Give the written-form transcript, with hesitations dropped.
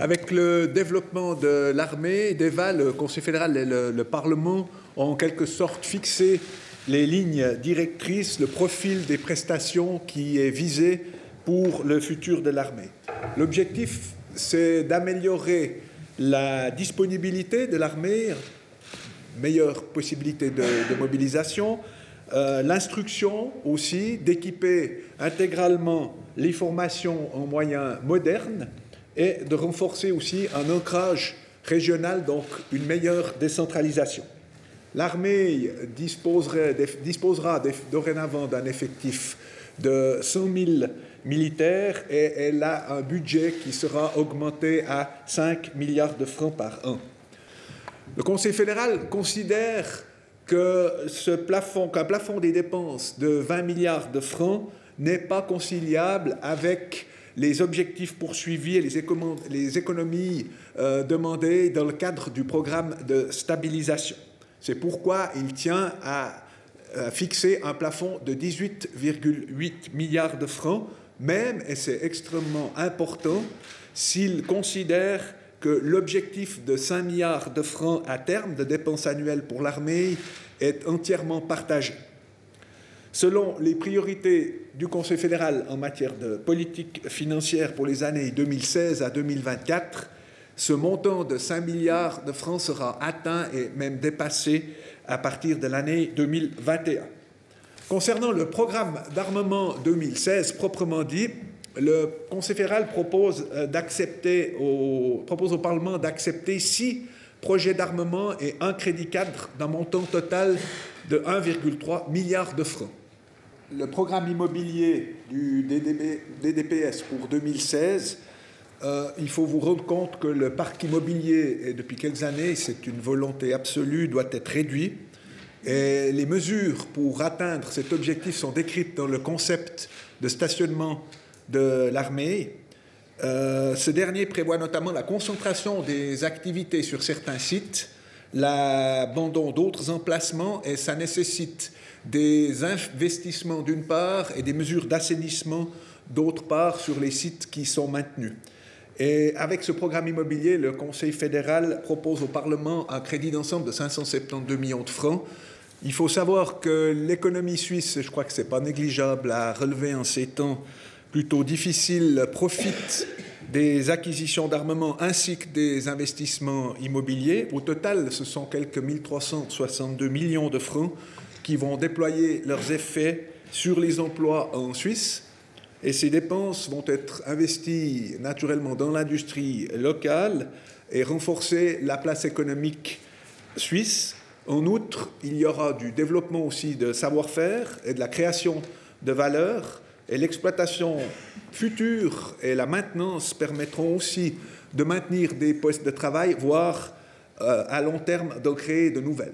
Avec le développement de l'armée, d'EVA, le Conseil fédéral et le Parlement ont en quelque sorte fixé les lignes directrices, le profil des prestations qui est visé pour le futur de l'armée. L'objectif, c'est d'améliorer la disponibilité de l'armée, meilleure possibilité de mobilisation, l'instruction aussi, d'équiper intégralement les formations en moyens modernes et de renforcer aussi un ancrage régional, donc une meilleure décentralisation. L'armée disposera dorénavant d'un effectif de 100 000 militaires et elle a un budget qui sera augmenté à 5 milliards de francs par an. Le Conseil fédéral considère qu'un plafond des dépenses de 20 milliards de francs n'est pas conciliable avec les objectifs poursuivis et les économies demandées dans le cadre du programme de stabilisation. C'est pourquoi il tient à fixer un plafond de 18,8 milliards de francs, même, et c'est extrêmement important, s'il considère que l'objectif de 5 milliards de francs à terme de dépenses annuelles pour l'armée est entièrement partagé. Selon les priorités du Conseil fédéral en matière de politique financière pour les années 2016 à 2024, ce montant de 5 milliards de francs sera atteint et même dépassé à partir de l'année 2021. Concernant le programme d'armement 2016 proprement dit, le Conseil fédéral propose au Parlement d'accepter 6 projets d'armement et un crédit cadre d'un montant total de 1,3 milliard de francs. Le programme immobilier du DDPS pour 2016, il faut vous rendre compte que le parc immobilier, depuis quelques années, c'est une volonté absolue, doit être réduit. Et les mesures pour atteindre cet objectif sont décrites dans le concept de stationnement de l'armée. Ce dernier prévoit notamment la concentration des activités sur certains sites, l'abandon d'autres emplacements, et ça nécessite des investissements d'une part et des mesures d'assainissement d'autre part sur les sites qui sont maintenus. Et avec ce programme immobilier, le Conseil fédéral propose au Parlement un crédit d'ensemble de 572 millions de francs. Il faut savoir que l'économie suisse, je crois que ce n'est pas négligeable à relever en ces temps plutôt difficiles, profite des acquisitions d'armement ainsi que des investissements immobiliers. Au total, ce sont quelques 1362 millions de francs qui vont déployer leurs effets sur les emplois en Suisse. Et ces dépenses vont être investies naturellement dans l'industrie locale et renforcer la place économique suisse. En outre, il y aura du développement aussi de savoir-faire et de la création de valeur. Et l'exploitation future et la maintenance permettront aussi de maintenir des postes de travail, voire à long terme d'en créer de nouvelles.